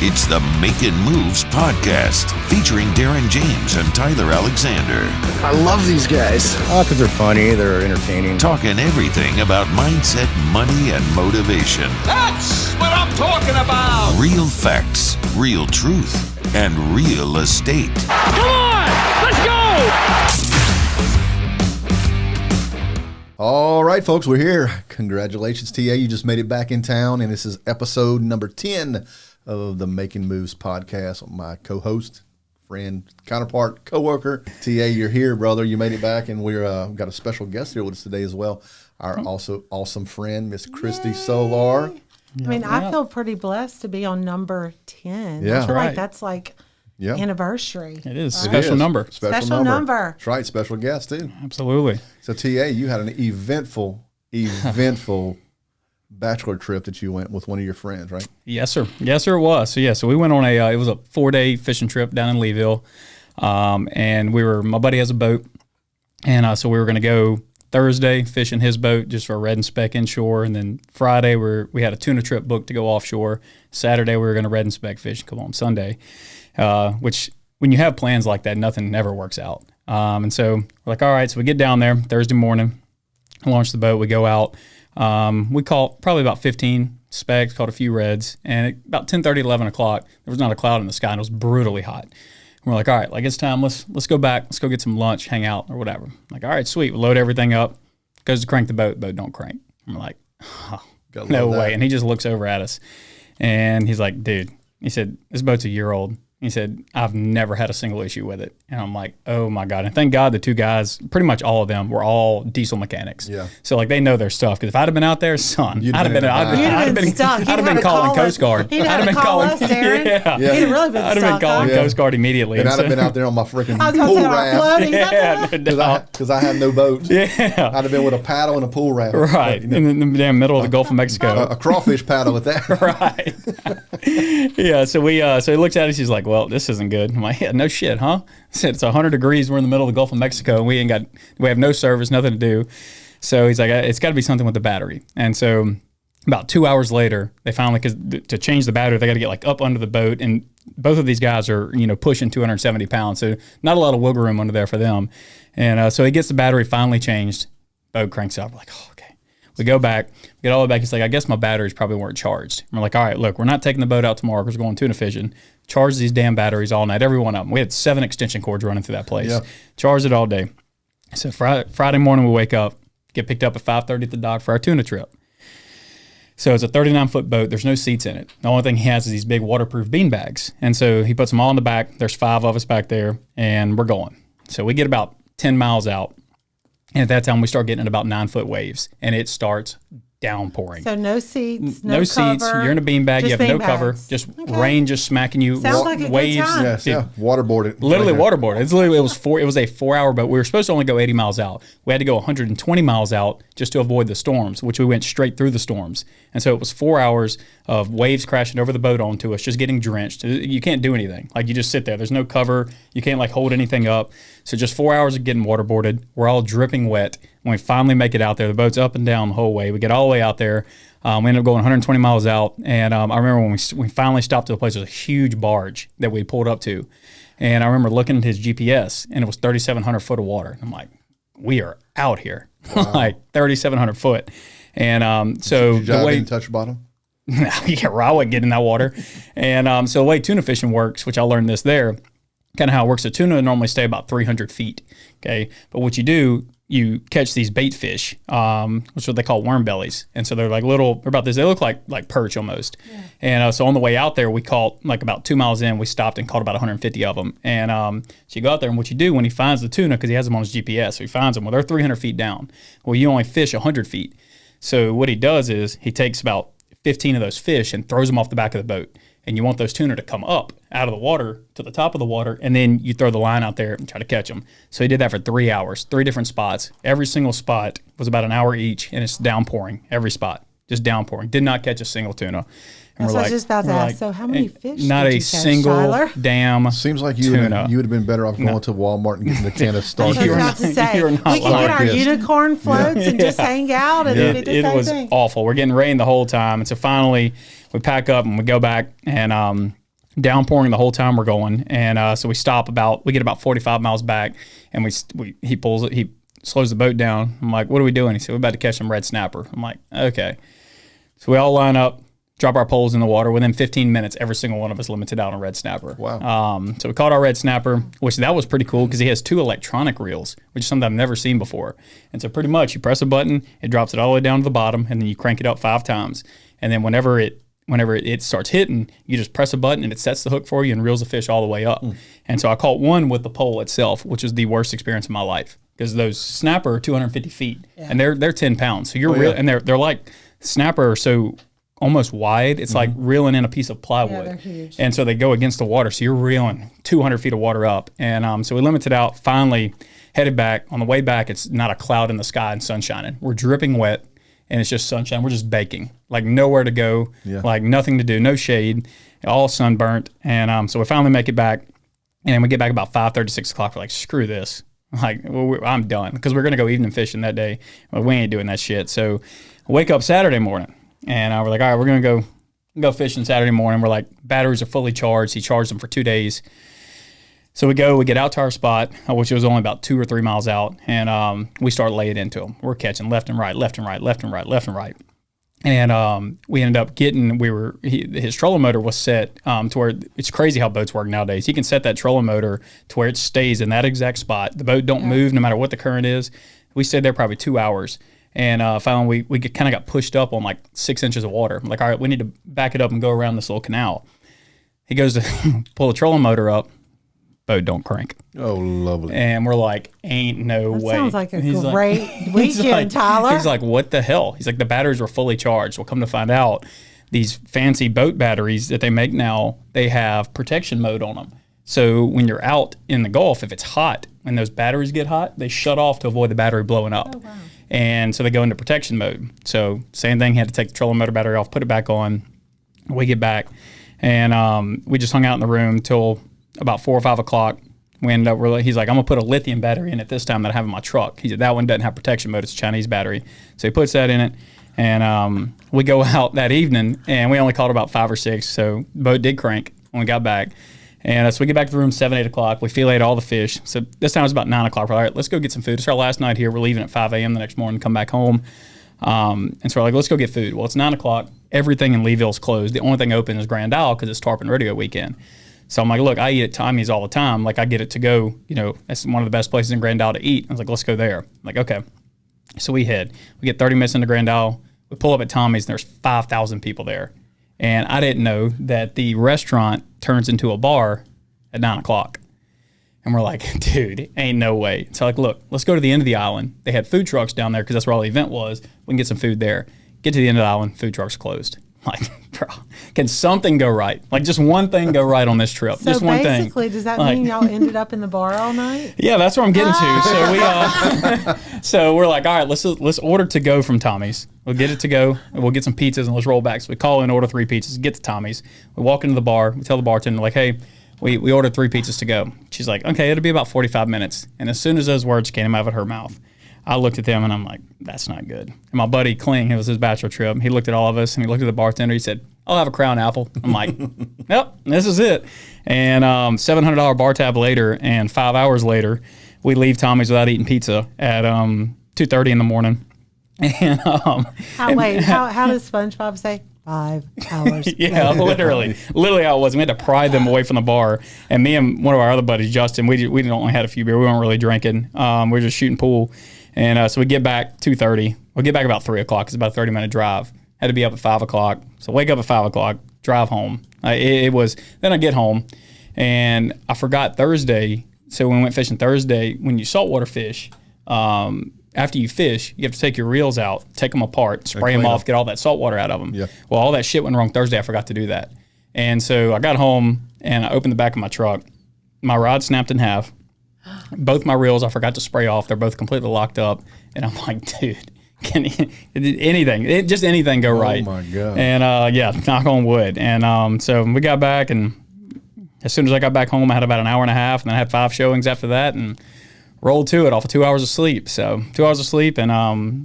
It's the Makin Moves Podcast, featuring Darren James and Tyler Alexander. I love these guys. Because they're funny, they're entertaining. Talking everything about mindset, money, and motivation. That's what I'm talking about. Real facts, real truth, and real estate. Come on, let's go. All right, folks, we're here. Congratulations, TA. You just made it back in town, and this is episode number 10 of the Makin Moves Podcast. My co-host, friend, counterpart, co-worker, TA, you're here, brother. You made it back, and we're got a special guest here with us today as well. Our also awesome friend, Miss Christy Solar. I mean, I feel pretty blessed to be on number 10. Yeah. I feel Right. like that's like anniversary. It is. Right? Special number. Special number. That's right, special guest, too. Absolutely. So, TA, you had an eventful bachelor trip that you went with one of your friends, right? Yes, sir. Yes, sir, it was. So we went on it was a 4-day fishing trip down in Leeville. And my buddy has a boat. And so we were going to go Thursday fishing his boat just for a red and speck inshore. And then Friday we had a tuna trip booked to go offshore. Saturday we were going to red and speck fish and come home Sunday. Which when you have plans like that, nothing ever works out. And so we're like, all right, so we get down there Thursday morning, launch the boat, we go out. We caught probably about 15 specks, caught a few reds, and at about 10:30, 11 o'clock, there was not a cloud in the sky, and it was brutally hot. And we're like, all right, like it's time, let's go back, let's go get some lunch, hang out, or whatever. Like, all right, sweet, we load everything up, goes to crank the boat don't crank. I'm like, oh, no way. And he just looks over at us, and he's like, dude, he said, this boat's a year old. He said, I've never had a single issue with it. And I'm like, oh my God. And thank God the two guys, pretty much all of them, were all diesel mechanics. Yeah. So like they know their stuff. Because if I'd have been out there, son, I'd have been calling Coast Guard. He'd have been calling us, Darren. Yeah. He'd have really been I'd have been calling Coast Guard immediately. And I'd have been out there on my freaking I was going pool to say, raft. floating. Because I have no boat. Yeah. I'd have been with a paddle and a pool raft. Right. In the damn middle of the Gulf of Mexico. A crawfish paddle with that. Right. Yeah. So he looks at us. He's like, well, this isn't good. I'm like, yeah, no shit, huh? I said, it's 100 degrees. We're in the middle of the Gulf of Mexico. And we have no service, nothing to do. So he's like, it's got to be something with the battery. And so about 2 hours later, they finally, because to change the battery, they got to get like up under the boat. And both of these guys are, pushing 270 pounds. So not a lot of wiggle room under there for them. And so he gets the battery finally changed. Boat cranks up. We're like, oh, okay. We go back, get all the way back. He's like, I guess my batteries probably weren't charged. And we're like, all right, look, we're not taking the boat out tomorrow because we're going tuna fishing. Charge these damn batteries all night, every one of them. We had 7 extension cords running through that place. Yeah. Charged it all day. So Friday morning we wake up, get picked up at 5:30 at the dock for our tuna trip. So it's a 39-foot boat. There's no seats in it. The only thing he has is these big waterproof bean bags. And so he puts them all in the back. There's 5 of us back there, and we're going. So we get about 10 miles out. And at that time, we start getting about 9-foot waves, and it starts downpouring. So no seats, no seats. You're in a beanbag. You have no cover. Just rain just smacking you. Sounds like a waves. good time. Yes, yeah. Waterboarded. Literally waterboarded. It was a 4-hour boat. We were supposed to only go 80 miles out. We had to go 120 miles out just to avoid the storms, which we went straight through the storms. And so it was 4 hours of waves crashing over the boat onto us, just getting drenched. You can't do anything. Like you just sit there. There's no cover. You can't like hold anything up. So just 4 hours of getting waterboarded. We're all dripping wet. When we finally make it out there, the boat's up and down the whole way. We get all the way out there. We ended up going 120 miles out. And I remember when we finally stopped to a place, there was a huge barge that we pulled up to. And I remember looking at his GPS, and it was 3,700 foot of water. I'm like, we are out here. Wow. Like 3,700 foot. And so did you the way didn't touch bottom? Yeah, I wouldn't get in that water. And so the way tuna fishing works, which I learned this there, kind of how it works. The tuna normally stay about 300 feet. Okay. But what you do, you catch these bait fish, which is what they call worm bellies. And so they're like little, they're about this, they look like perch almost. Yeah. And so on the way out there, we caught like about 2 miles in, we stopped and caught about 150 of them. And so you go out there, and what you do when he finds the tuna, because he has them on his GPS, so he finds them, well, they're 300 feet down. Well, you only fish 100 feet. So what he does is he takes about 15 of those fish and throws them off the back of the boat. And you want those tuna to come up out of the water to the top of the water, and then you throw the line out there and try to catch them. So he did that for 3 hours, 3 different spots. Every single spot was about an hour each, and it's downpouring every spot, just downpouring. Did not catch a single tuna. And I was just about to ask. So how many fish? Not did a you catch, single Tyler? damn. Seems like you would have been better off going to Walmart and getting a can of Star. I was about to say, we can get our unicorn floats and just hang out and do the same was thing. Awful. We're getting rain the whole time, and so finally we pack up and we go back, and downpouring the whole time we're going. And so we get about 45 miles back, and he slows the boat down. I'm like, what are we doing? He said, we're about to catch some red snapper. I'm like, okay. So we all line up, drop our poles in the water. Within 15 minutes, every single one of us limited out on red snapper. Wow. So we caught our red snapper, which that was pretty cool because he has 2 electronic reels, which is something I've never seen before. And so pretty much you press a button, it drops it all the way down to the bottom, and then you crank it up 5 times. And then whenever it starts hitting, you just press a button and it sets the hook for you and reels the fish all the way up. And so I caught one with the pole itself, which was the worst experience of my life because those snapper are 250 feet and they're 10 pounds. So you're and they're like snapper are so almost wide. It's like reeling in a piece of plywood. Yeah, they're huge. And so they go against the water. So you're reeling 200 feet of water up. And so we limited out, finally headed back. On the way back, it's not a cloud in the sky and sun shining. We're dripping wet. And it's just sunshine. We're just baking, like nowhere to go, like nothing to do, no shade, all sunburnt. And so we finally make it back, and then we get back about 5:30, 6 o'clock. We're like, screw this. Like, I'm done because we're going to go evening fishing that day. Well, we ain't doing that shit. So I wake up Saturday morning, and we're like, all right, we're going to go fishing Saturday morning. We're like, batteries are fully charged. He charged them for 2 days. So we get out to our spot, which was only about 2 or 3 miles out, and we start laying into them. We're catching left and right, left and right, left and right, left and right. And we ended up getting, his trolling motor was set to where, it's crazy how boats work nowadays. You can set that trolling motor to where it stays in that exact spot. The boat don't move no matter what the current is. We stayed there probably 2 hours. And finally, we kind of got pushed up on like 6 inches of water. I'm like, all right, we need to back it up and go around this little canal. He goes to pull the trolling motor up. Boat don't crank. Oh, lovely. And we're like, ain't no way. Sounds like a great weekend, Tyler. He's like, what the hell? He's like, the batteries were fully charged. Well, come to find out, these fancy boat batteries that they make now, they have protection mode on them. So when you're out in the Gulf, if it's hot, when those batteries get hot, they shut off to avoid the battery blowing up. Oh, wow. And so they go into protection mode. So same thing, had to take the trolling motor battery off, put it back on. We get back, and we just hung out in the room till about 4 or 5 o'clock. We ended up, he's like, I'm going to put a lithium battery in it this time that I have in my truck. He said, that one doesn't have protection mode. It's a Chinese battery. So he puts that in it. And we go out that evening, and we only caught about 5 or 6. So the boat did crank when we got back. And so we get back to the room 7, 8 o'clock. We fillet all the fish. So this time it was about 9 o'clock. We're like, all right, let's go get some food. It's our last night here. We're leaving at 5 a.m. the next morning, come back home. And so we're like, let's go get food. Well, it's 9 o'clock. Everything in Leeville's closed. The only thing open is Grand Isle because it's Tarpon Rodeo weekend. So I'm like, look, I eat at Tommy's all the time. Like, I get it to go, that's one of the best places in Grand Isle to eat. I was like, let's go there. I'm like, okay. So we head. We get 30 minutes into Grand Isle. We pull up at Tommy's, and there's 5,000 people there. And I didn't know that the restaurant turns into a bar at 9 o'clock. And we're like, dude, ain't no way. So like, look, let's go to the end of the island. They had food trucks down there because that's where all the event was. We can get some food there. Get to the end of the island, food trucks closed. Like, bro, can something go right? Like, just one thing go right on this trip. So just one thing. basically, does that mean y'all ended up in the bar all night? Yeah, that's where I'm getting to. So so we're like, all right, let's order to go from Tommy's. We'll get it to go, and we'll get some pizzas, and let's roll back. So we call in, order 3 pizzas, get to Tommy's. We walk into the bar. We tell the bartender, like, hey, we ordered 3 pizzas to go. She's like, okay, it'll be about 45 minutes. And as soon as those words came out of her mouth, I looked at them and I'm like, that's not good. And my buddy Kling, it was his bachelor trip. He looked at all of us and he looked at the bartender. He said, I'll have a Crown Apple. I'm like, yep, this is it. And $700 bar tab later, and 5 hours later, we leave Tommy's without eating pizza at 2:30 in the morning. And how does SpongeBob say? 5 hours. Yeah, literally how it was. We had to pry them away from the bar. And me and one of our other buddies, Justin, we only had a few beer. We weren't really drinking. We were just shooting pool. And so we get back 2:30. We'll get back about 3 o'clock. It's about a 30-minute drive. Had to be up at 5 o'clock. So wake up at 5 o'clock, drive home. Then I get home, and I forgot Thursday. So when we went fishing Thursday, when you saltwater fish, after you fish, you have to take your reels out, take them apart, spray them off, get all that salt water out of them. Yeah. Well, all that shit went wrong Thursday. I forgot to do that. And so I got home, and I opened the back of my truck. My rod snapped in half. Both my reels I forgot to spray off. They're both completely locked up. And I'm like, dude, can anything go right? Oh, my God. And, knock on wood. And so we got back, and as soon as I got back home, I had about an hour and a half, and then I had 5 showings after that, and rolled to it off of 2 hours of sleep. So 2 hours of sleep and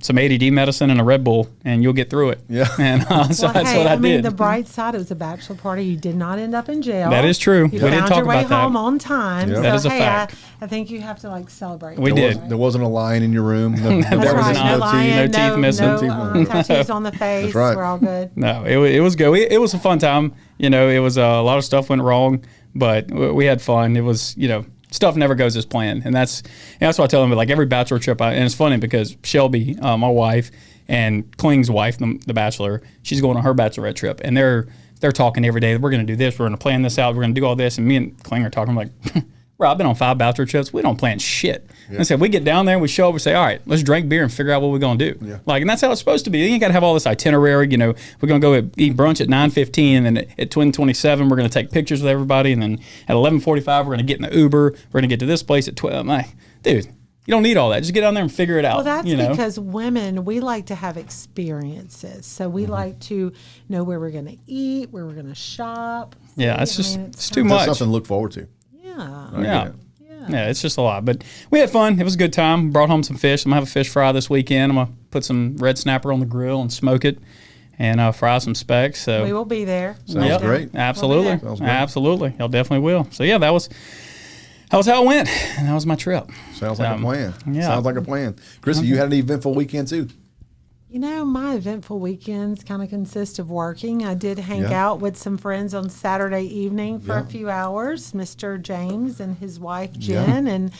some ADD medicine and a Red Bull, and you'll get through it. Yeah. And so that's what I did. mean, the bright side, it was a bachelor party. You did not end up in jail. That is true. You We did found talk your way about that. home on time. Yep. So, That is a fact. I think you have to like celebrate. We There did. there wasn't a lion in your room. No, That's There was right. not. No No lion, teeth missing. No tattoos on the face. That's right. We're all good. No, it was good. It was a fun time. You know, it was a lot of stuff went wrong, but we had fun. It was, you know, stuff never goes as planned, and that's what I tell them. Like every bachelor trip, and it's funny because Shelby, my wife, and Kling's wife, the bachelor, she's going on her bachelorette trip, and they're talking every day. We're going to do this. We're going to plan this out. We're going to do all this. And me and Kling are talking. I'm like, bro, I've been on 5 bachelor trips. We don't plan shit. Yeah. I said, we get down there, we show up, we say, all right, let's drink beer and figure out what we're going to do. Yeah. Like, and that's how it's supposed to be. You ain't got to have all this itinerary. You know, we're going to go eat brunch at 9:15, and then at 10:27, we're going to take pictures with everybody. And then at 11:45, we're going to get in the Uber. We're going to get to this place at 12. I'm like, dude, you don't need all that. Just get down there and figure it out. Well, that's you know? because women, we like to have experiences. So we like to know where we're going to eat, where we're going to shop. Yeah, it's just it's too That's much. something to look forward to. Yeah. Yeah. Yeah, it's just a lot. But we had fun. It was a good time. Brought home some fish. I'm going to have a fish fry this weekend. I'm going to put some red snapper on the grill and smoke it and fry some specks. So We will be there. Sounds great. Absolutely. We'll Sounds great. Absolutely. Y'all definitely will. So, yeah, that was how it went. And that was my trip. Sounds like a plan. yeah. Sounds like a plan. Chrissy, you had an eventful weekend too. You know, my eventful weekends kind of consist of working. I did hang Yeah. out with some friends on Saturday evening for Yeah. a few hours, Mr. James and his wife, Jen, and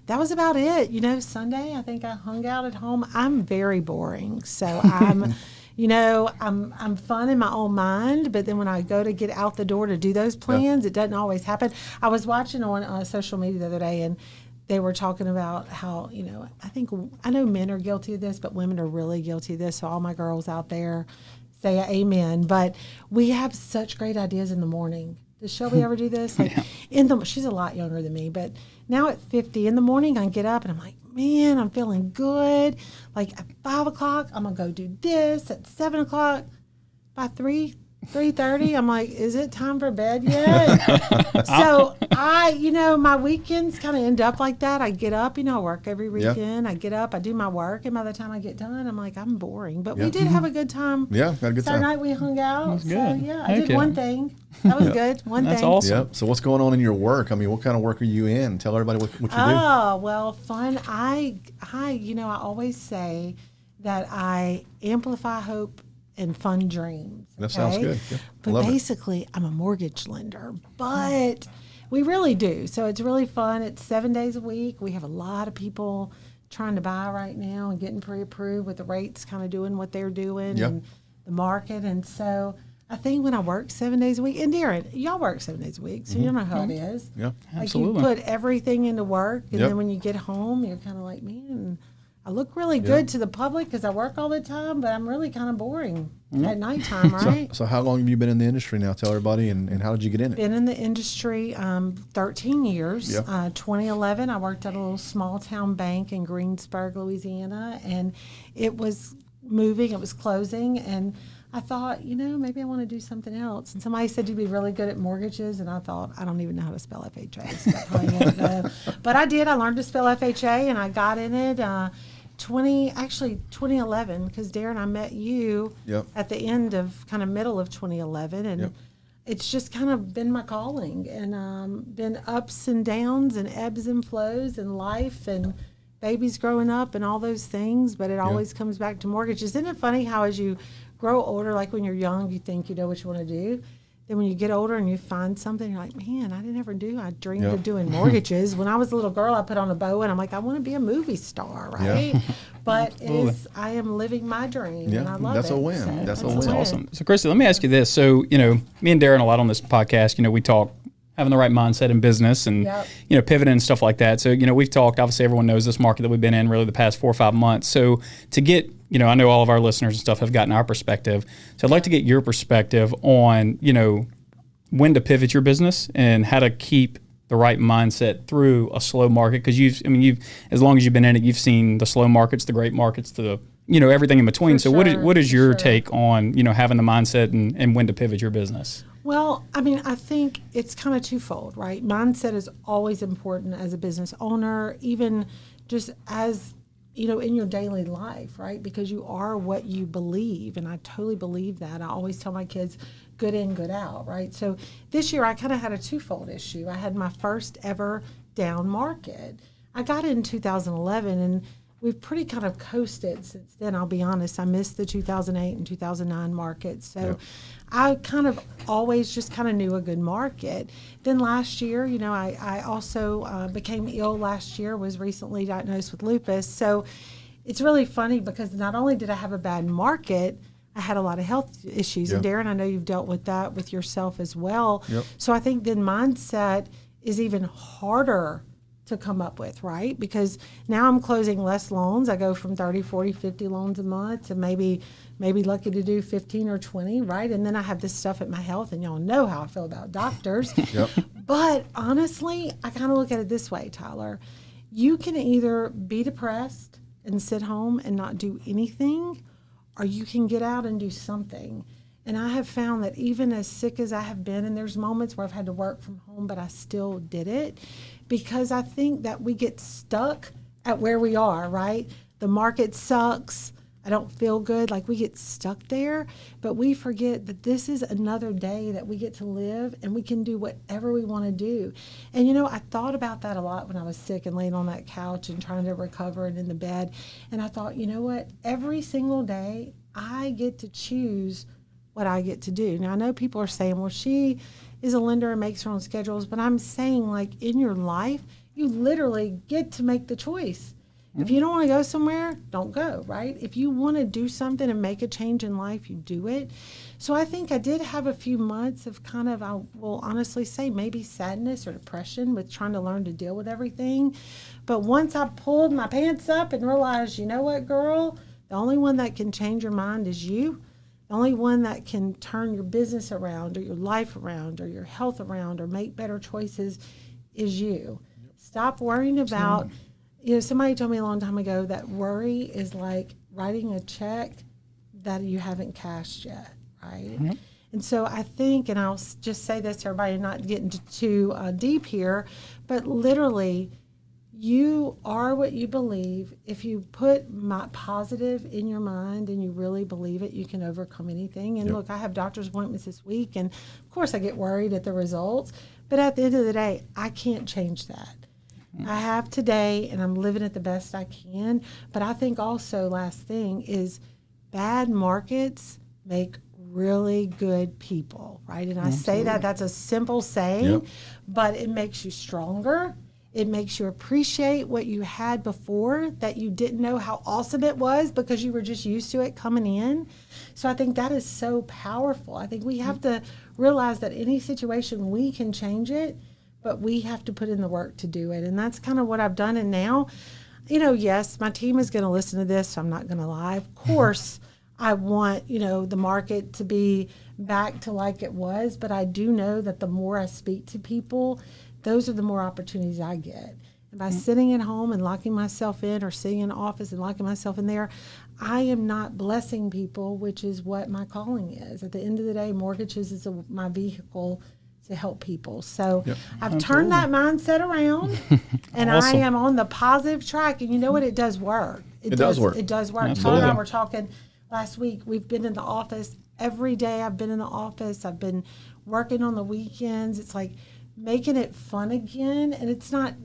that was about it. You know, Sunday, I think I hung out at home. I'm very boring. So I'm, you know, I'm fun in my own mind, but then when I go to get out the door to do those plans, it doesn't always happen. I was watching on social media the other day, and they were talking about how, you know, I know men are guilty of this, but women are really guilty of this. So all my girls out there say amen. But we have such great ideas in the morning. Does Shelby ever do this? Like she's a lot younger than me, but now at 50 in the morning, I get up and I'm like, man, I'm feeling good. Like at 5 o'clock, I'm gonna go do this. At 7 o'clock, by 3:30, I'm like, is it time for bed yet? So my weekends kind of end up like that. I get up, I work every weekend. I get up, I do my work, and by the time I get done, I'm like, I'm boring. But we did have a good time. Yeah, had a good Saturday time. night we hung out. That's So good. yeah, I Heck did yeah. one thing. That was good. One That's thing. awesome. Yep. So what's going on in your work? I mean, what kind of work are you in? Tell everybody what you do. Oh, well, fun. I always say that I amplify hope and fun dreams. That sounds okay? good. Yeah, But love it. basically, I'm a mortgage lender, but we really do. So it's really fun. It's 7 days a week. We have a lot of people trying to buy right now and getting pre-approved with the rates kind of doing what they're doing Yep. and the market. And so I think when I work 7 days a week, and Darren, y'all work 7 days a week, so you know how it is. Yeah. Like Absolutely. you put everything into work, and Yep. then when you get home, you're kind of like, man, I look really good to the public because I work all the time, but I'm really kind of boring at nighttime, right? So how long have you been in the industry now? Tell everybody, and how did you get in it? Been in the industry 13 years. Yep. 2011, I worked at a little small town bank in Greensburg, Louisiana, and it was moving, it was closing, and I thought, maybe I want to do something else. And somebody said you'd be really good at mortgages, and I thought, I don't even know how to spell FHA. So I probably won't go. But I did. I learned to spell FHA, and I got in it 2011, because Darren, I met you Yep. at the end of middle of 2011, and Yep. it's just kind of been my calling, and been ups and downs and ebbs and flows in life and babies growing up and all those things, but it always comes back to mortgages. Isn't it funny how as you grow older, like when you're young, you think you know what you want to do. Then when you get older and you find something, you're like, man, I didn't ever do. I dreamed of doing mortgages. When I was a little girl, I put on a bow and I'm like, I want to be a movie star, right? But I am living my dream, and I love That's it. a win. So That's a That's win. awesome. So, Christy, let me ask you this. So, me and Darren a lot on this podcast, we talk having the right mindset in business and, pivoting and stuff like that. So, we've talked, obviously everyone knows this market that we've been in really the past 4 or 5 months. So to get, I know all of our listeners and stuff have gotten our perspective. So I'd like to get your perspective on, when to pivot your business and how to keep the right mindset through a slow market. Because you've, as long as you've been in it, you've seen the slow markets, the great markets, the, everything in between. For So sure, what is for your sure. take on, having the mindset and when to pivot your business? Well, I mean, I think it's kind of twofold, right? Mindset is always important as a business owner, even just as, in your daily life, right? Because you are what you believe. And I totally believe that. I always tell my kids, good in, good out, right? So this year I kind of had a twofold issue. I had my first ever down market. I got in 2011 and we've pretty kind of coasted since then. I'll be honest. I missed the 2008 and 2009 markets. So I kind of always just kind of knew a good market. Then last year, I also became ill last year, was recently diagnosed with lupus. So it's really funny because not only did I have a bad market, I had a lot of health issues. And Darren, I know you've dealt with that with yourself as well. Yep. So I think then mindset is even harder to come up with, right? Because now I'm closing less loans. I go from 30, 40, 50 loans a month to maybe lucky to do 15 or 20, right? And then I have this stuff at my health, and y'all know how I feel about doctors. But honestly, I kind of look at it this way, Tyler. You can either be depressed and sit home and not do anything, or you can get out and do something. And I have found that even as sick as I have been, and there's moments where I've had to work from home, but I still did it, because I think that we get stuck at where we are, right? The market sucks. I don't feel good. Like, we get stuck there, but we forget that this is another day that we get to live, and we can do whatever we want to do. And, I thought about that a lot when I was sick and laying on that couch and trying to recover and in the bed. And I thought, you know what? Every single day I get to choose what I get to do. Now, I know people are saying, well, she is a lender and makes her own schedules, but I'm saying, like, in your life, you literally get to make the choice. If you don't want to go somewhere, don't go, right? If you want to do something and make a change in life, you do it. So I think I did have a few months of kind of, I will honestly say, maybe sadness or depression with trying to learn to deal with everything. But once I pulled my pants up and realized, you know what, girl, the only one that can change your mind is you. The only one that can turn your business around or your life around or your health around or make better choices is you. Stop worrying about, somebody told me a long time ago that worry is like writing a check that you haven't cashed yet, right? Mm-hmm. And so I think, and I'll just say this to everybody, not getting too deep here, but literally, you are what you believe. If you put positive in your mind and you really believe it, you can overcome anything. And look, I have doctor's appointments this week, and of course I get worried at the results, but at the end of the day, I can't change that. I have today, and I'm living it the best I can. But I think also, last thing is, bad markets make really good people, right? And I say that's a simple saying, but it makes you stronger. It makes you appreciate what you had before that you didn't know how awesome it was because you were just used to it coming in. So I think that is so powerful. I think we have to realize that any situation, we can change it, but we have to put in the work to do it. And that's kind of what I've done. And now, yes, my team is going to listen to this, so I'm not going to lie. Of course, I want, the market to be back to like it was, but I do know that the more I speak to people, those are the more opportunities I get. And by sitting at home and locking myself in, or sitting in the office and locking myself in there, I am not blessing people, which is what my calling is. At the end of the day, mortgages is my vehicle to help people. So I've turned that mindset around, and awesome. I am on the positive track. And you know what? It does work. It does work. It does work. Todd and I were talking last week. We've been in the office every day. I've been in the office. I've been working on the weekends. It's like making it fun again. And it's not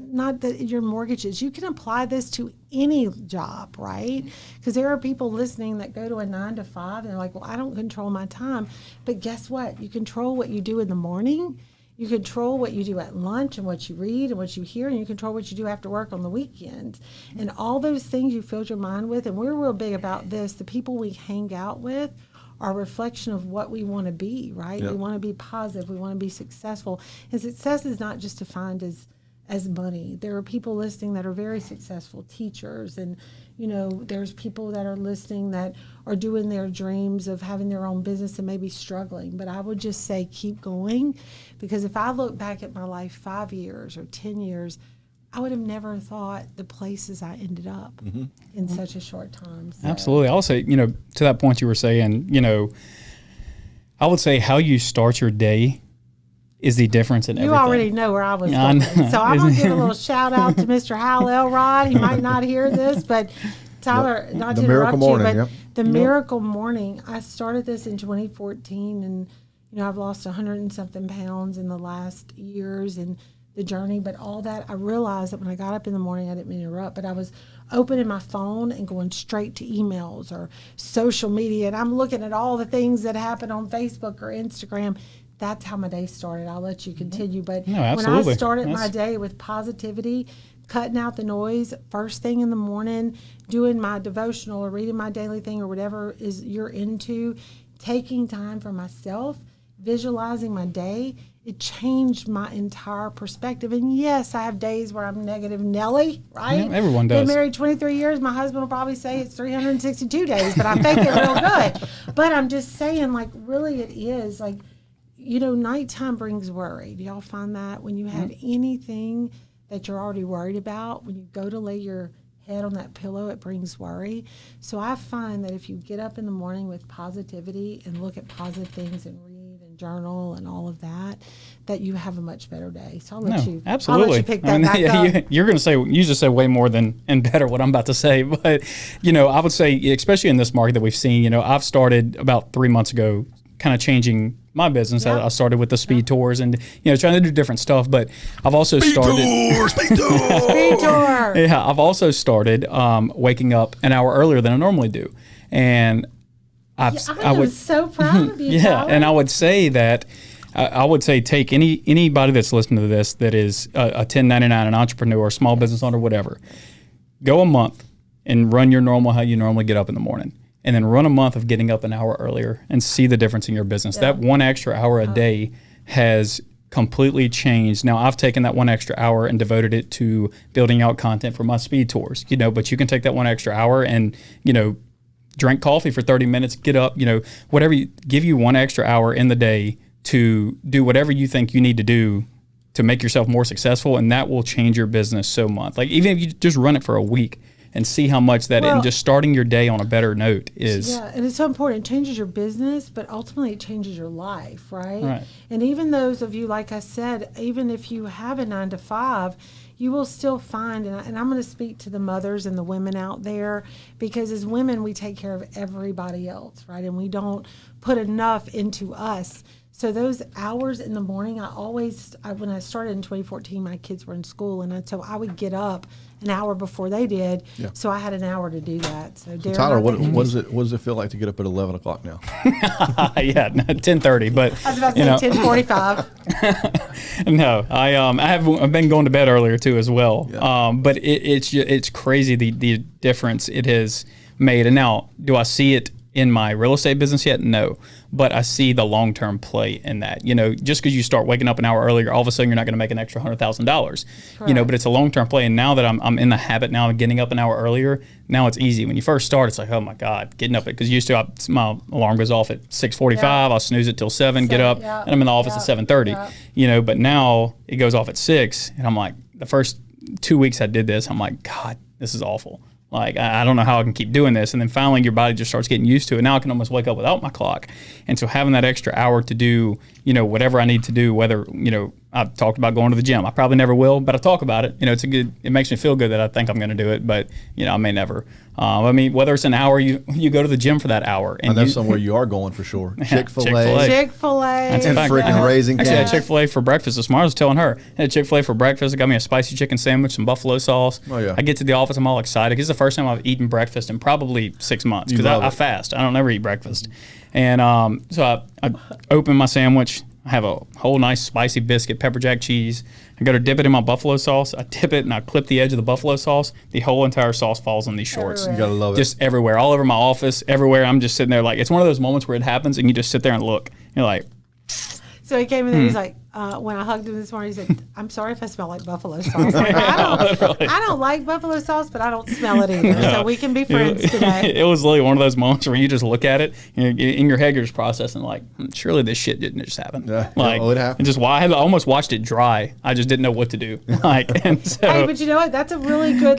that your mortgages, you can apply this to any job, right? Because there are people listening that go to a 9-to-5 and they're like, well, I don't control my time. But guess what? You control what you do in the morning. You control what you do at lunch and what you read and what you hear, and you control what you do after work on the weekends. And all those things you filled your mind with, and we're real big about this, the people we hang out with are a reflection of what we want to be, right? We want to be positive. We want to be successful. And success is not just defined as money. There are people listening that are very successful, teachers, and there's people that are listening that are doing their dreams of having their own business and maybe struggling. But I would just say keep going, because if I look back at my life 5 years or 10 years, I would have never thought the places I ended up in such a short time. So. Absolutely. Also, to that point you were saying, I would say how you start your day is the difference in everything. You already know where I was going. So I'm going to give a little shout out to Mr. Hal Elrod. He might not hear this, but Tyler, not to interrupt you, but the Miracle Morning, I started this in 2014, and I've lost 100 and something pounds in the last years and the journey, but all that, I realized that when I got up in the morning, I didn't mean to interrupt, but I was opening my phone and going straight to emails or social media, and I'm looking at all the things that happen on Facebook or Instagram. That's how my day started. I'll let you continue. But when I started my day with positivity, cutting out the noise, first thing in the morning, doing my devotional or reading my daily thing or whatever is you're into, taking time for myself, visualizing my day, it changed my entire perspective. And yes, I have days where I'm negative Nelly, right? Yeah, everyone does. Been married 23 years. My husband will probably say it's 362 days, but I fake it real good. But I'm just saying, like, really it is, like, nighttime brings worry. Do y'all find that when you have anything that you're already worried about, when you go to lay your head on that pillow, it brings worry? So I find that if you get up in the morning with positivity and look at positive things and read and journal and all of that, that you have a much better day. So I'll let you pick that back up. You're going to say, you just said way more than and better what I'm about to say. But, I would say, especially in this market that we've seen, I've started about 3 months ago kind of changing my business. Yeah. I started with the speed tours and trying to do different stuff, but I've also Speed tour. Speed tour. Yeah, I've also started waking up an hour earlier than I normally do, and I was so proud of you. Yeah, and I would say that take anybody that's listening to this that is a 1099, an entrepreneur, small business owner, whatever, go a month and run how you normally get up in the morning. And then run a month of getting up an hour earlier and see the difference in your business. Yeah. That 1 extra hour a day has completely changed. Now, I've taken that 1 extra hour and devoted it to building out content for my speed tours, but you can take that 1 extra hour and, drink coffee for 30 minutes, get up, whatever, give you 1 extra hour in the day to do whatever you think you need to do to make yourself more successful. And that will change your business so much. Like, even if you just run it for a week, and see how much that, and just starting your day on a better note is. Yeah, and it's so important. It changes your business, but ultimately it changes your life, right? And even those of you, like I said, even if you have a 9 to 5, you will still find, and I'm going to speak to the mothers and the women out there, because as women, we take care of everybody else, right? And we don't put enough into us. So those hours in the morning, when I started in 2014, my kids were in school, and so I would get up an hour before they did. Yeah. So I had an hour to do that. So Darren, Tyler, what does it feel like to get up at 11 o'clock now? Yeah, 10:30, but I was about to say 10:45. No, I've been going to bed earlier too as well. Yeah. But it's crazy the difference it has made. And now, do I see it in my real estate business yet? No, but I see the long-term play in that. Just because you start waking up an hour earlier, all of a sudden you're not going to make an extra $100,000. But it's a long-term play. And now that I'm in the habit now of getting up an hour earlier, now it's easy. When you first start, it's like, oh my God, getting up because used to my alarm goes off at 6:45. Yeah. I'll snooze it till 7, get up, and I'm in the office at 7:30. Yeah. But now it goes off at 6, and I'm like, the first 2 weeks I did this, I'm like, God, this is awful. Like, I don't know how I can keep doing this. And then finally your body just starts getting used to it. Now I can almost wake up without my clock. And so having that extra hour to do, whatever I need to do, whether, I've talked about going to the gym. I probably never will, but I talk about it. It makes me feel good that I think I'm going to do it, but, I may never. Whether it's an hour, you go to the gym for that hour. And that's somewhere you are going for sure. Chick-fil-A. Chick-fil-A. And freaking Raising Cane's. I had Chick-fil-A for breakfast this morning. I was telling her, I had Chick-fil-A for breakfast. I got me a spicy chicken sandwich, some buffalo sauce. Oh, yeah. I get to the office, I'm all excited because it's the first time I've eaten breakfast in probably 6 months because I fast. I don't ever eat breakfast. And so I open my sandwich. I have a whole nice spicy biscuit, pepper jack cheese. I go to dip it in my buffalo sauce. I dip it and I clip the edge of the buffalo sauce. The whole entire sauce falls on these shorts. You gotta love it. Just everywhere, all over my office, everywhere. I'm just sitting there like, it's one of those moments where it happens and you just sit there and look. You're like. So he came in there, he's like, when I hugged him this morning, he said, "I'm sorry if I smell like buffalo sauce." Like, I don't like buffalo sauce, but I don't smell it either. So we can be friends today. It was literally one of those moments where you just look at it, and in your head you're just processing like, surely this shit didn't just happen. Yeah, like, it happened. And just why I almost watched it dry. I just didn't know what to do. Like, and so, Hey, but you know what? That's a really good,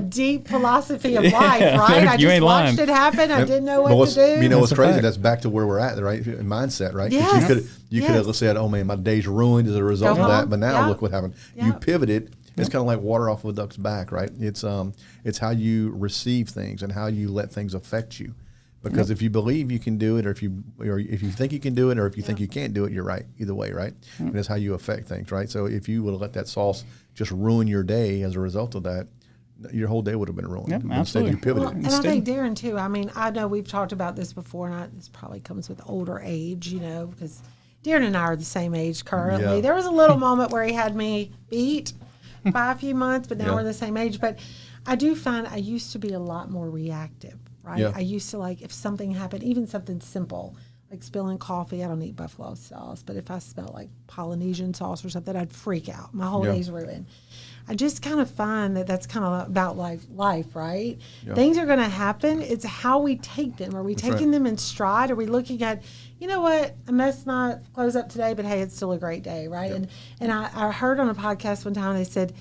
deep philosophy of life, right? I you just ain't watched lying. it happen. I didn't know what to do. You know what's That's a crazy? fact. That's back to where we're at, right? In mindset, right? 'Cause Yes. You could have said, "Oh man, my day's ruined as a result Go of that." home. But now Yeah. look what happened. Yeah. You pivoted. It's kind of like water off of a duck's back, right? It's how you receive things and how you let things affect you. Because if you believe you can do it, or if you think you can do it, or if you think you can't do it, you're right. Either way, right? And that's how you affect things, right? So if you would have let that sauce just ruin your day as a result of that, your whole day would have been ruined. Yep, But instead, absolutely. you pivoted. Well, and I think Darren too. I mean, I know we've talked about this before, and this probably comes with older age, because Darren and I are the same age currently. Yeah. There was a little moment where he had me beat by a few months, but now Yeah. we're the same age. But I do find I used to be a lot more reactive, right? Yeah. I used to, like, if something happened, even something simple, like spilling coffee. I don't eat buffalo sauce, but if I smelled like Polynesian sauce or something, I'd freak out. My whole Yeah. day's ruined. I just kind of find that that's kind of about life, right? Yeah. Things are going to happen. It's how we take them. Are we taking right. them in stride? Are we looking at, you know what, I messed my clothes up today, but hey, it's still a great day, right? Yeah. And I heard on a podcast one time, they said,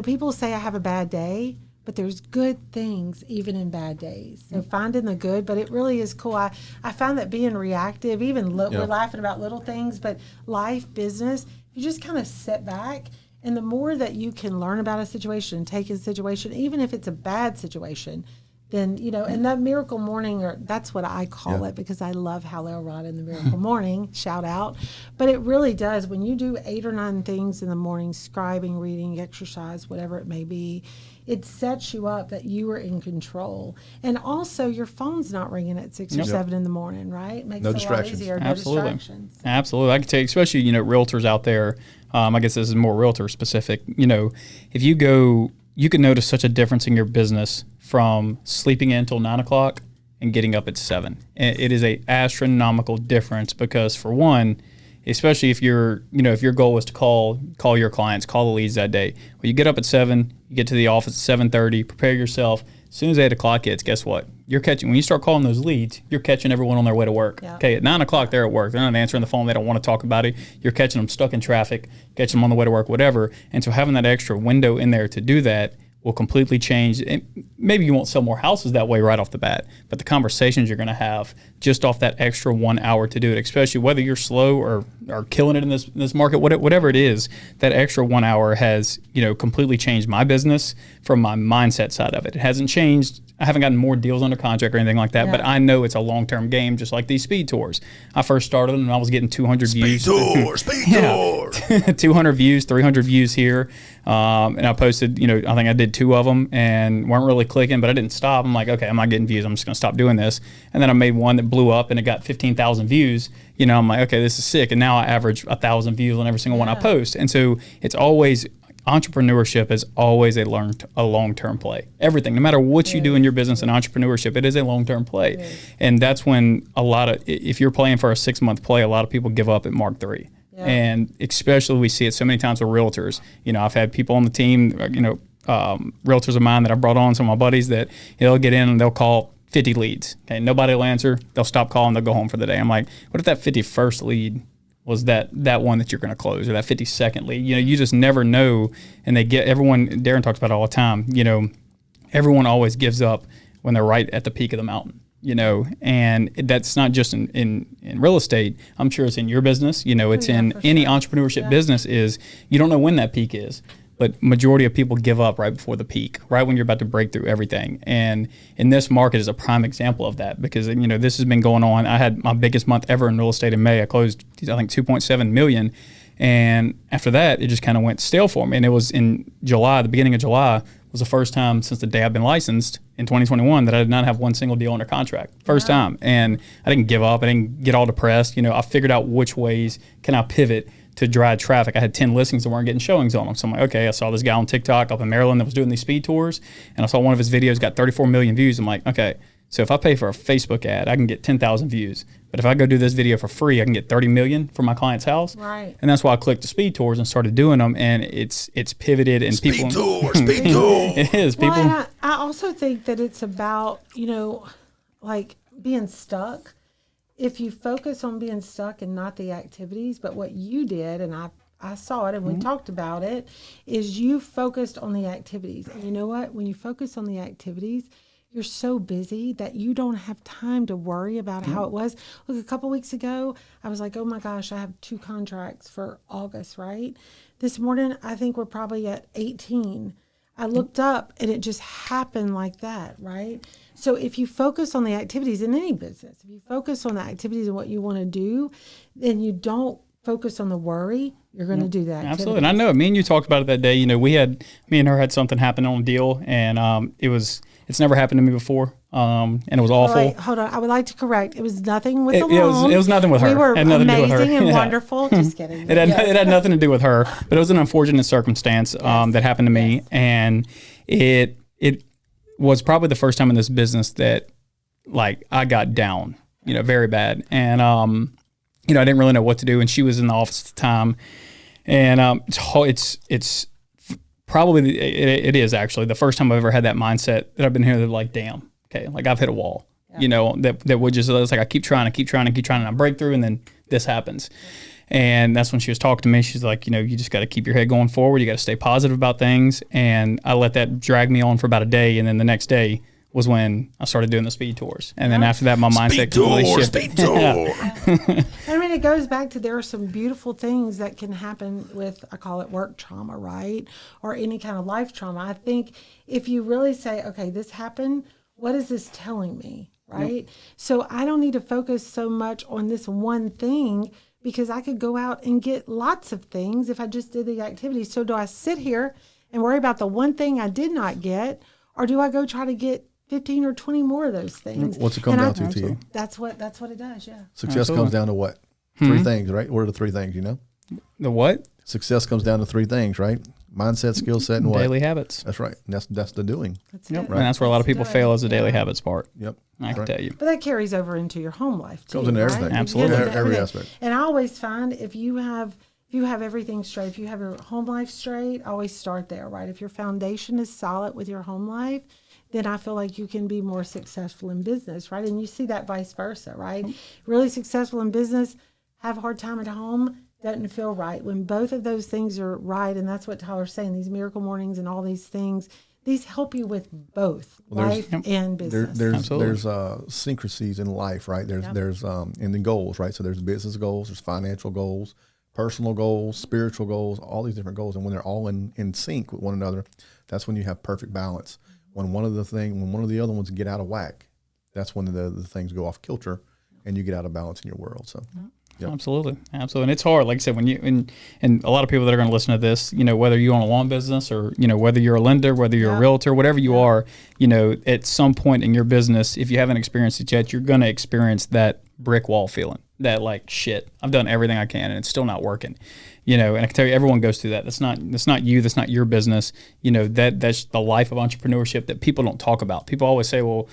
people say I have a bad day, but there's good things even in bad days. So finding the good, but it really is cool. I found that being reactive, even we're laughing about little things, but life, business, you just kind of sit back. And the more that you can learn about a situation, take a situation, even if it's a bad situation, then, and that miracle morning, or that's what I call it, because I love Hal Elrod in the miracle morning, shout out. But it really does. When you do 8 or 9 things in the morning, scribing, reading, exercise, whatever it may be, it sets you up that you are in control. And also your phone's not ringing at 6 or 7 in the morning, right? Makes No it a lot distractions. easier. Absolutely. No distractions. Absolutely. I can tell you, especially, realtors out there, I guess this is more realtor specific, if you go, you can notice such a difference in your business from sleeping in until 9 o'clock and getting up at 7. And it is a astronomical difference because, for one, especially if your goal is to call your clients, call the leads that day. Well, you get up at 7, you get to the office at 7:30, prepare yourself. As soon as 8 o'clock hits, guess what? When you start calling those leads, you're catching everyone on their way to work. Yeah. Okay, at 9 o'clock, they're at work. They're not answering the phone. They don't want to talk about it. You're catching them stuck in traffic, catching them on the way to work, whatever. And so having that extra window in there to do that will completely change. And maybe you won't sell more houses that way right off the bat, but the conversations you're going to have just off that extra 1 hour to do it, especially whether you're slow or killing it in this market, whatever it is, that extra 1 hour has, completely changed my business from my mindset side of it. It hasn't changed. I haven't gotten more deals under contract or anything like that, but I know it's a long-term game, just like these speed tours. I first started them and I was getting 200 views. Speed tour. 200 views, 300 views here. And I posted, I think I did 2 of them and weren't really clicking, but I didn't stop. I'm like, okay, I'm not getting views. I'm just going to stop doing this. And then I made one that blew up and it got 15,000 views. I'm like, okay, this is sick. And now I average 1,000 views on every single one I post. And so it's always, entrepreneurship is always a long-term play. Everything, no matter what you do in your business and entrepreneurship, it is a long-term play. And that's when if you're playing for a 6-month play, a lot of people give up at Mark 3. Yeah. And especially we see it so many times with realtors. I've had people on the team, realtors of mine that I brought on, some of my buddies that they'll get in and they'll call 50 leads. Okay, nobody will answer. They'll stop calling. They'll go home for the day. I'm like, what if that 51st lead was that one that you're going to close, or that 52nd lead? You just never know. And Darren talks about it all the time. Everyone always gives up when they're right at the peak of the mountain. And that's not just in real estate. I'm sure it's in your business. It's in any entrepreneurship business. Is you don't know when that peak is. But majority of people give up right before the peak, right when you're about to break through everything. And in this market is a prime example of that because, this has been going on. I had my biggest month ever in real estate in May. I closed, I think, 2.7 million. And after that, it just kind of went stale for me. And it was in July, the beginning of July, was the first time since the day I've been licensed in 2021 that I did not have one single deal under contract. First time. And I didn't give up. I didn't get all depressed. I figured out which ways can I pivot to drive traffic. I had 10 listings that weren't getting showings on them. So I'm like, okay, I saw this guy on TikTok up in Maryland that was doing these speed tours, and I saw one of his videos got 34 million views. I'm like, okay, So if I pay for a Facebook ad, I can get 10,000 views. But if I go do this video for free, I can get 30 million for my client's house. Right. And that's why I clicked the speed tours and started doing them. And it's pivoted and Speed people. tour. It is. Well, People. and I also think that it's about, like being stuck. If you focus on being stuck and not the activities, but what you did, and I saw it and we talked about it, is you focused on the activities. And you know what? When you focus on the activities, you're so busy that you don't have time to worry about how it was. Look, a couple weeks ago, I was like, oh my gosh, I have 2 contracts for August, right? This morning, I think we're probably at 18. I looked up and it just happened like that, right? So if you focus on the activities in any business, if you focus on the activities and what you want to do, then you don't focus on the worry, you're going to do that. Absolutely. And I know, me and you talked about it that day. Me and her had something happen on a deal, and it's never happened to me before. And it was awful. Wait, hold on. I would like to correct. It was nothing with the loan. It was nothing with her. We were It had nothing to do with her. amazing and Yeah. wonderful. Just kidding. It had nothing to do with her, but it was an unfortunate circumstance that happened to me, and it was probably the first time in this business that I got down, very bad, and I didn't really know what to do, and she was in the office at the time, and it's probably it is actually the first time I've ever had that mindset that I've been here that damn, okay, I've hit a wall, that would just, it's I keep trying, and I break through, and then this happens. And that's when she was talking to me. She's like, you just got to keep your head going forward. You got to stay positive about things. And I let that drag me on for about a day. And then the next day was when I started doing the speed tours. And then after that, my mindset completely shifted. Speed tour. I mean, it goes back to there are some beautiful things that can happen with, I call it work trauma, right? Or any kind of life trauma. I think if you really say, okay, this happened, what is this telling me, right? Yep. So I don't need to focus so much on this one thing, because I could go out and get lots of things if I just did the activities. So do I sit here and worry about the one thing I did not get, or do I go try to get 15 or 20 more of those things? What's it come down to you? That's what it does, yeah. Success comes down to what? 3 things, right? What are the 3 things, The what? Success comes down to 3 things, right? Mindset, skill set, and what? Daily habits. That's right. And that's the doing. That's Yep. it. And that's where a lot of people fail, is the daily habits part. Yep. I can tell you. But that carries over into your home life too. Goes into right? everything. Absolutely. It goes into Every everything. aspect. And I always find if you have everything straight, if you have your home life straight, always start there, right? If your foundation is solid with your home life, then I feel like you can be more successful in business, right? And you see that vice versa, right? Really successful in business, have a hard time at home, doesn't feel right. When both of those things are right, and that's what Tyler's saying, these miracle mornings and all these things, these help you with both life and business. There's syncrasies in life, right? There's and the goals, right? So there's business goals, there's financial goals, personal goals, spiritual goals, all these different goals. And when they're all in sync with one another, that's when you have perfect balance. When one of the other ones get out of whack, that's when the things go off kilter and you get out of balance in your world. So. Yep. Absolutely. And it's hard. Like I said, when you, and a lot of people that are going to listen to this, whether you own a lawn business or, whether you're a lender, whether you're a realtor, whatever you are, at some point in your business, if you haven't experienced it yet, you're going to experience that brick wall feeling, that shit, I've done everything I can and it's still not working. And I can tell you, everyone goes through that. That's not you. That's not your business. That's the life of entrepreneurship that people don't talk about. People always say, well,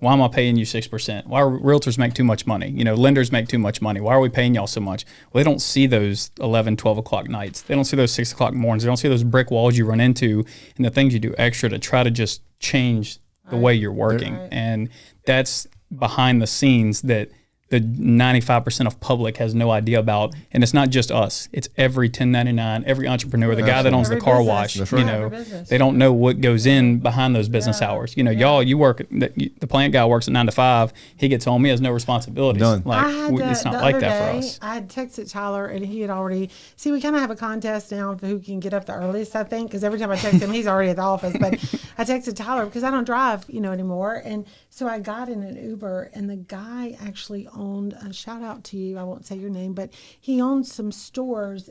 why am I paying you 6%? Why are realtors make too much money? Lenders make too much money. Why are we paying y'all so much? Well, they don't see those 11, 12 o'clock nights. They don't see those 6 o'clock mornings. They don't see those brick walls you run into and the things you do extra to try to just change the way you're working. Right. And that's behind the scenes that the 95% of public has no idea about. And it's not just us. It's every 1099, every entrepreneur, the guy that owns the car wash, they don't know what goes in behind those business hours. Y'all, you work, the plant guy works at 9 to 5. He gets home, he has no responsibilities. Done. It's not like that for us. I had texted Tyler and he had already, we kind of have a contest now of who can get up the earliest, I think, because every time I text him, he's already at the office. But I texted Tyler because I don't drive, anymore. And so I got in an Uber and the guy actually owned, a shout out to you, I won't say your name, but he owned some stores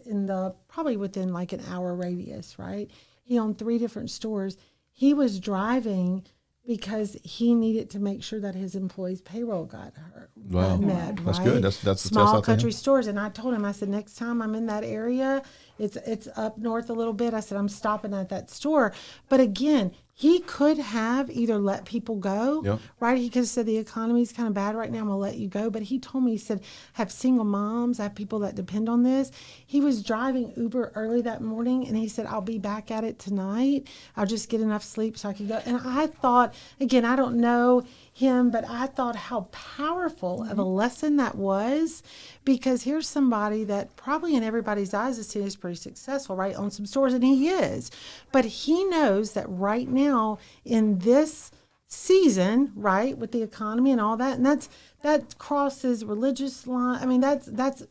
probably within an hour radius, right? He owned 3 different stores. He was driving because he needed to make sure that his employees' payroll got met. That's right? good. That's small country stores. And I told him, I said, next time I'm in that area, it's up north a little bit. I said, I'm stopping at that store. But again, he could have either let people go, right? He could have said the economy's kind of bad right now, I'm going to let you go. But he told me, he said, I have single moms, I have people that depend on this. He was driving Uber early that morning, and he said, I'll be back at it tonight. I'll just get enough sleep so I can go. And I thought, again, I don't know him, but I thought how powerful of a lesson that was, because here's somebody that probably in everybody's eyes is pretty successful, right? Owns some stores, and he is. But he knows that right now in this season, right, with the economy and all that, and that crosses religious line. I mean, that's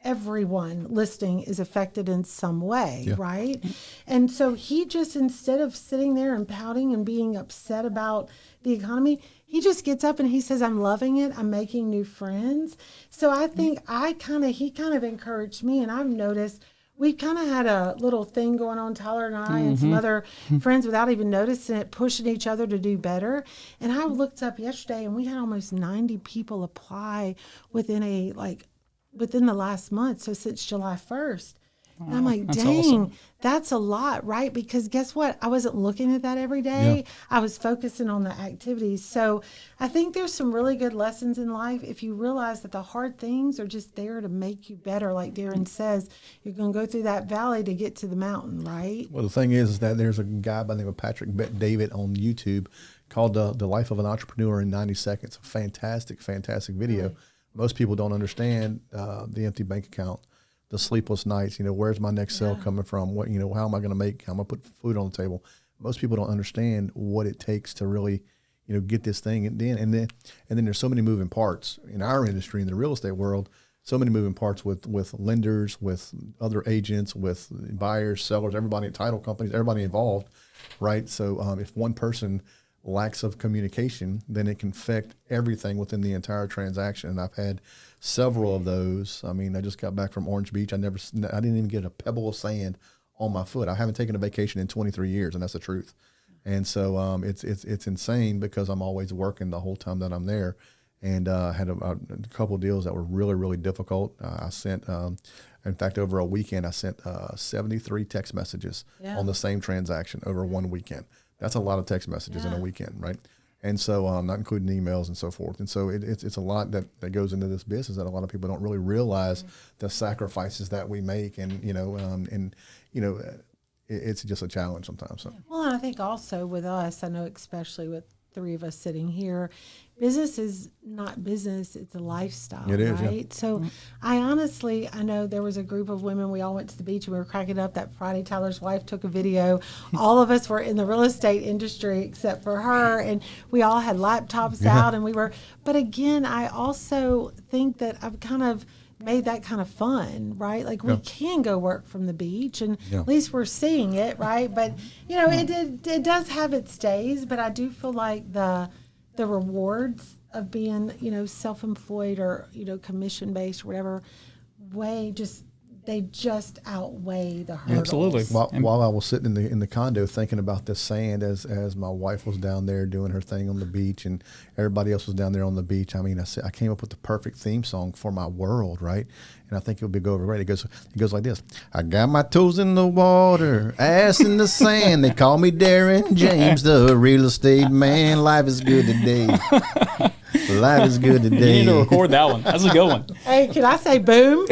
everyone listening is affected in some way, right? And so he just, instead of sitting there and pouting and being upset about the economy, he just gets up and he says, I'm loving it. I'm making new friends. So I think he kind of encouraged me, and I've noticed we kind of had a little thing going on, Tyler and I and some other friends, without even noticing it, pushing each other to do better. And I looked up yesterday, and we had almost 90 people apply within the last month. So since July 1st. Wow, and I'm like, dang, awesome. That's a lot, right? Because guess what? I wasn't looking at that every day. Yeah. I was focusing on the activities. So I think there's some really good lessons in life if you realize that the hard things are just there to make you better. Like Darren says, you're going to go through that valley to get to the mountain, right? Well, the thing is that there's a guy by the name of Patrick David on YouTube called The Life of an Entrepreneur in 90 Seconds. A fantastic video. Right. Most people don't understand the empty bank account, the sleepless nights, where's my next sale coming from? What, how am I going to make, how am I going to put food on the table? Most people don't understand what it takes to really, get this thing. And then there's so many moving parts in our industry, in the real estate world, so many moving parts with lenders, with other agents, with buyers, sellers, everybody, title companies, everybody involved, right? So if one person lacks of communication, then it can affect everything within the entire transaction. And I've had several of those. I mean, I just got back from Orange Beach. I didn't even get a pebble of sand on my foot. I haven't taken a vacation in 23 years, and that's the truth. And so it's insane because I'm always working the whole time that I'm there. And had a couple of deals that were really, really difficult. I sent, in fact, over a weekend, I sent 73 text messages on the same transaction over one weekend. That's a lot of text messages in a weekend, right? And so not including emails and so forth. And so it's a lot that goes into this business that a lot of people don't really realize the sacrifices that we make. And, it's just a challenge sometimes. So. Well, and I think also with us, I know especially with three of us sitting here, business is not business, it's a lifestyle, it is, right? So I know there was a group of women, we all went to the beach and we were cracking up that Friday. Tyler's wife took a video. All of us were in the real estate industry except for her, and we all had laptops out, and but again, I also think that I've kind of made that kind of fun, right? Like we can go work from the beach, and at least we're seeing it, right? But it does have its days, but I do feel like the rewards of being self-employed or commission based or whatever they just outweigh the hurdles. Absolutely. While I was sitting in the condo thinking about this sand as my wife was down there doing her thing on the beach and everybody else was down there on the beach, I mean, I came up with the perfect theme song for my world, right? And I think it would go over great. It goes like this. I got my toes in the water, ass in the sand. They call me Darren James, the real estate man. Life is good today. Life is good today. You need to record that one. That's a good one. Hey, can I say boom?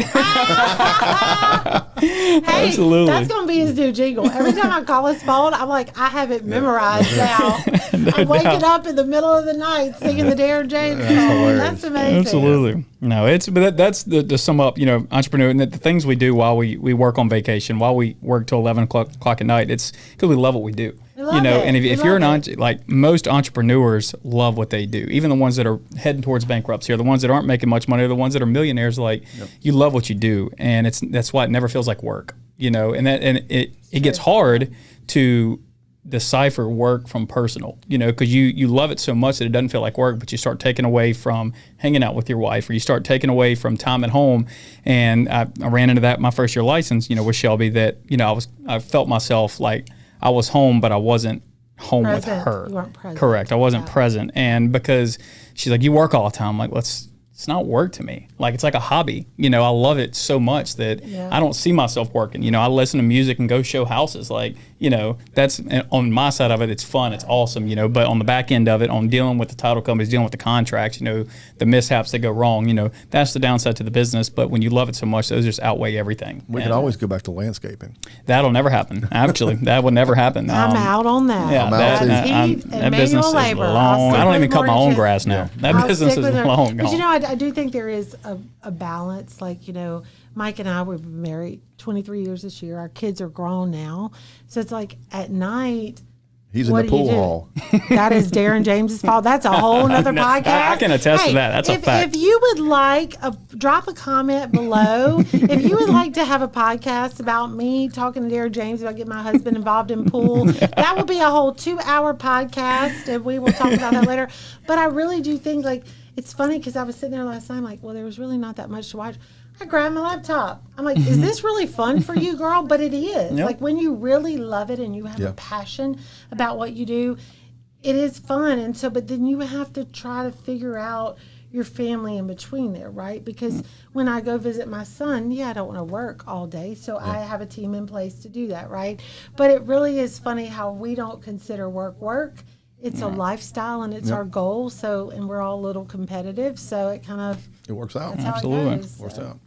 Hey, absolutely. That's going to be his new jingle. Every time I call his phone, I'm like, I have it memorized now. I'm waking up in the middle of the night singing the Darren James song. That's amazing. Absolutely. No, that's to sum up, entrepreneur, and the things we do while we work on vacation, while we work till 11 o'clock at night, it's because we love what we do. And if you're like most entrepreneurs love what they do, even the ones that are heading towards bankruptcy or the ones that aren't making much money or the ones that are millionaires, you love what you do. And that's why it never feels like work, and it gets hard to decipher work from personal, because you love it so much that it doesn't feel like work, but you start taking away from hanging out with your wife, or you start taking away from time at home. And I ran into that my first year license, with Shelby, that, I felt myself like I was home, but I wasn't home with her. You weren't present. Correct. I wasn't present. And because she's like, you work all the time. I'm like, it's not work to me. Like, it's like a hobby. I love it so much that I don't see myself working. I listen to music and go show houses. Like, that's on my side of it. It's fun. It's awesome, but on the back end of it, on dealing with the title companies, dealing with the contracts, the mishaps that go wrong, that's the downside to the business. But when you love it so much, those just outweigh everything. We could always go back to landscaping. That'll never happen. Actually, that would never happen. I'm out on that. Yeah, that business is long. I don't even cut my own grass now. That business is long gone. But I do think there is a balance. Like, Mike and I, we've been married 23 years this year. Our kids are grown now. So it's like at night, he's in the pool hall. That is Darren James's fault. That's a whole nother podcast. I can attest to that. That's a fact. If you would like, drop a comment below. If you would like to have a podcast about me talking to Darren James about getting my husband involved in pool, that will be a whole 2-hour podcast, and we will talk about that later. But I really do think, it's funny because I was sitting there last night, there was really not that much to watch. I grabbed my laptop. I'm like, is this really fun for you, girl? But it is. Yep. When you really love it and you have a passion about what you do, it is fun. And so, but then you have to try to figure out your family in between there, right? Because when I go visit my son, I don't want to work all day. So I have a team in place to do that, right? But it really is funny how we don't consider work. It's a lifestyle and it's our goal. So, and we're all a little competitive. So it works out. That's how Absolutely. it goes, Works out.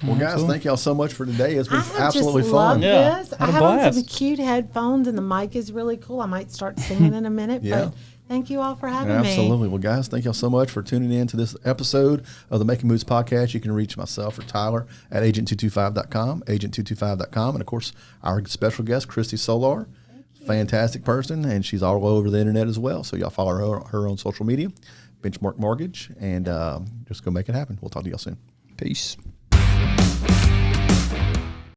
Well, guys, thank y'all so much for today. It's been absolutely just fun. This. I Had a have on some blast. cute headphones, and the mic is really cool. I might start singing in a minute, but thank you all for having me. Absolutely. Well, guys, thank y'all so much for tuning in to this episode of the Makin Moves Podcast. You can reach myself or Tyler at agent225.com, agent225.com, and, of course, our special guest, Christy Solar. Fantastic person, and she's all over the internet as well. So y'all follow her on social media, Benchmark Mortgage, and just go make it happen. We'll talk to y'all soon. Peace.